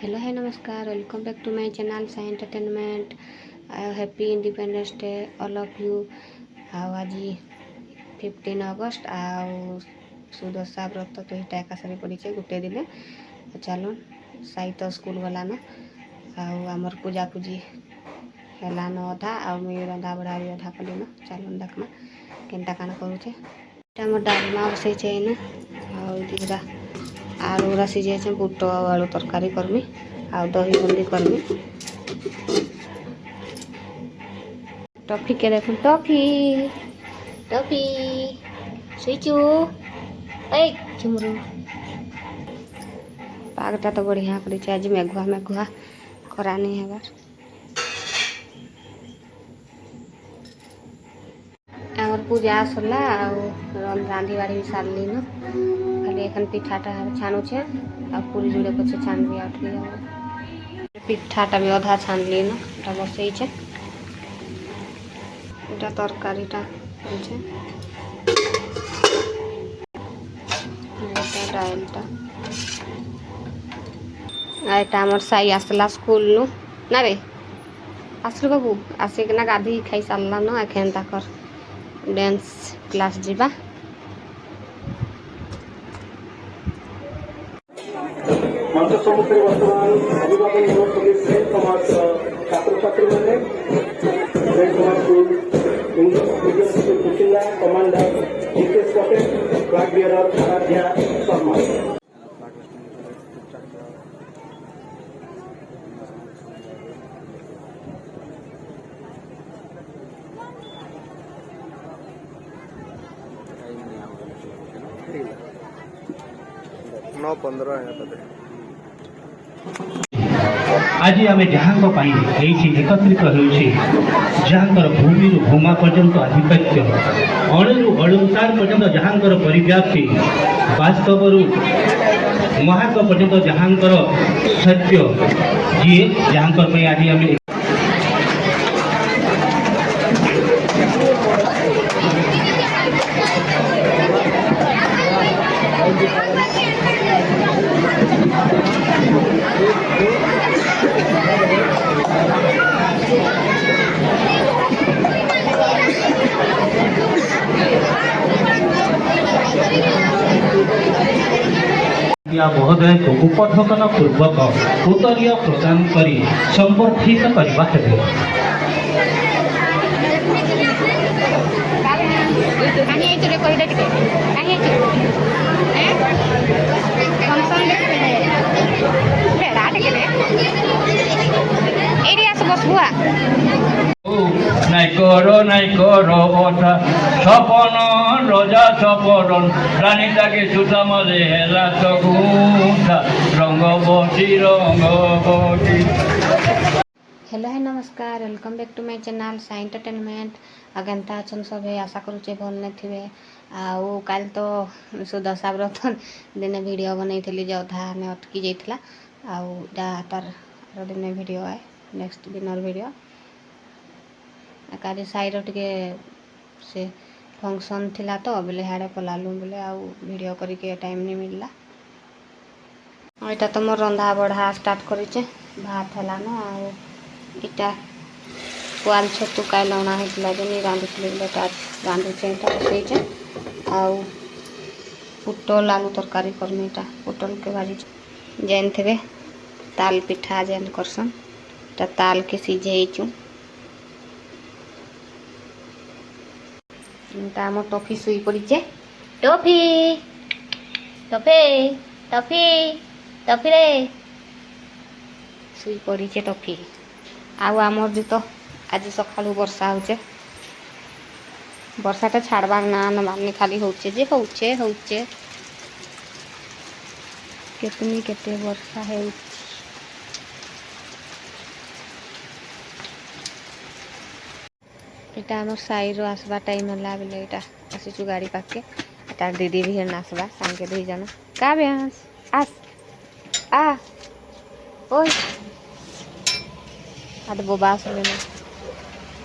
Hello है नमस्कार welcome back to my channel Sai entertainment. Happy independence day all of you. आज 15 अगस्त सुदशा व्रत तो यहाँ एकाशे पड़ी गोटे दिन चलो साई तो स्कूल गलान आमर पूजा पूजी हेलान अधा मुझे रंधा बढ़ा भी अधा कल चलो देखमा केनता काण करुचे डालमा बसैचे आरा आलूरा सीझे बुट आलू तरकारी करमी आ दही बुंदी करमी। टॉफी के देखो टॉफी टॉफी सुईचू ए झुमरू पागटा तो बढ़िया कर आज मेघुआ मेघुआ खरा नहीं है आमर पूजा सरला रांधी बाड़ी भी सारली न खाली एखन पिठाटा छानुचे आ पूरी जोड़े पछे छानबी आउटली पिठाटा भी अधा छानली न एटा बसैछे एटा तरकारीटा होछे एटा डालटा आ एटा हमर साई आसला स्कूल नु ना रे आसलु बाबू आसिकना गाधी खाई सारला न एखन ताकर डांस क्लास जीवा मंच सम्मुखें बर्तमान अभिभावक नियोग पुलिस सेंट थॉमस छात्र छात्री मैंने Saint Thomas school English medium school Kuchila commander GKS Patel flag bearer Aaradhya Sharma. आज आम जहाँ एकत्रित होकर भूमि भूमा पर्यंत आधिपत्य अणु अलंकार पर्यंत जहाँ परिव्याप्ति वास्तव महाक पर्यंत जहाँ सत्य जी जहाँ आज आम महोदय को उपढौकन पूर्वक उत्तरीय प्रदान करी संबर्धित करबा हेबे। নাই কর ওঠা সপন রজা সপরণ রানীটাকে সুতামলে হেলা চকুঠা रंगवती हेलो है नमस्कार welcome back to my channel Sai entertainment आगंता अछन सब आशा करुचे भल थे आउ काल तो सुदशा व्रत दिन वीडियो बनई जो अधा में अटकी जाइला आउ तार दिन वीडियो आए नेक्स्ट दिन वीडियो काली साईर टे से फंक्शन थिला तो बोले हाड़े पलालु बोले आउ वीडियो करके टाइम नहीं मिलला। यहाँ तो मोर रंधा बढ़ा स्टार्ट करेचे भात है न आटा पुआल छतु काल अणा होता जो नहीं रांधुली रांधुचे बसईचे आउ पुटल आलू तरकारी करमी इटा पुटल के भाजी जेन थे ताल पिठा जेन करसन इटा ताल के सीझेचु आम टॉफी शुई पड़ीचे टॉफी टॉफी टॉफी टॉफी रे शुई पड़ीचे टॉफी आमर भी तो आज सका वर्षा होचे वर्षाटा छाड़बार ना नबानी खाली होचे जे होचे होचे केतनी केते वर्षा है। इटा आम साई रो आसवा टाइम है बोले इटा आसीचु गाड़ी पाके इटा दीदी भी हेन आसवा सांगे दुई जन का बेस आस आ ओय आटे बोबा आसले ना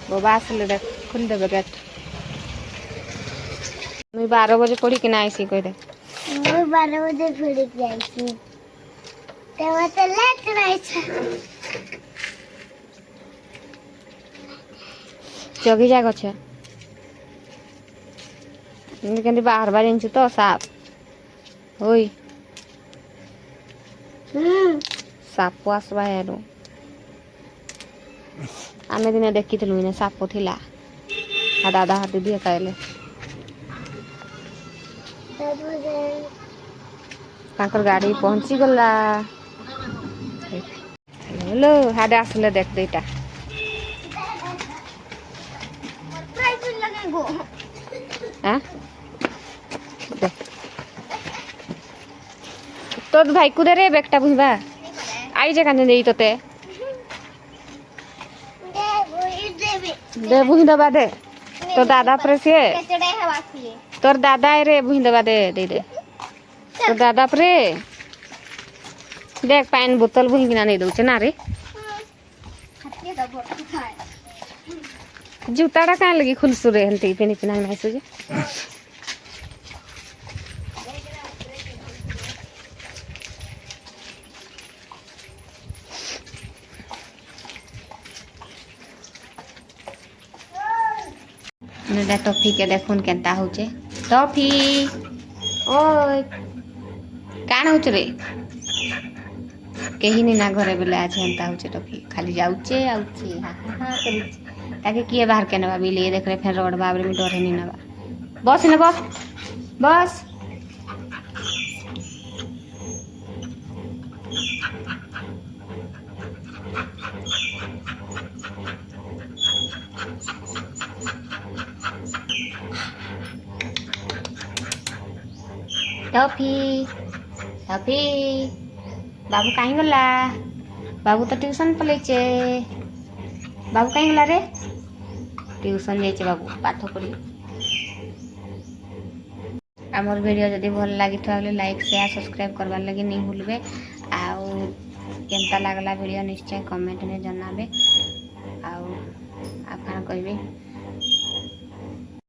बोबा आसले देख खुल देबे गेट मुई 12 बजे पढ़ी कि ना आईसी कह दे 12 बजे पढ़ी कि आईसी जगी जा गछ केंदी बाहर बार इंचु तो साप ओई साप आसवा हेरु आमे दिने देखिथिलु इने साप थिला आ दादा हाथी दिए खाइले ताकर गाड़ी पहुंची गला हेलो हाडे आसले देख देटा हाँ दे तो भाई कुदे रे बेगटा बुझबा आई जे काने देई तोते दे बुझ दबा दे तो दादा पर से तोर दादा रे बुझ दबा दे दे दे तो दादा पर देख पानी बोतल बुझ किना नहीं दउचे ना रे जूताटा काहे लगी खुलसु रे हंती पेनी पिना नहीं सुजे नेटा टॉफी के देखुन केनता होचे टॉफी ओय कान होचे रे केही नहीं ना घरे बेले आज हेंता होचे टॉफी खाली जाउचे आउचे हा हा करी ताके किए बाहर के नबा बिले देख रे फेर रोड बाबरे में डरे नहीं नबा बस ने बस टॉफी टॉफी बाबू कहीं गला बाबू तो ट्यूशन पलैचे बाबू कहीं गला रे ट्यूशन जाइए बाबू पाठ पढ़ी आमर वीडियो जदि भल लगी तो लाइक शेयर सब्सक्राइब करवार लगे नहीं भूलबे आउ केनता लागला वीडियो निश्चय कमेंट में जनाबे आउ आप कहबे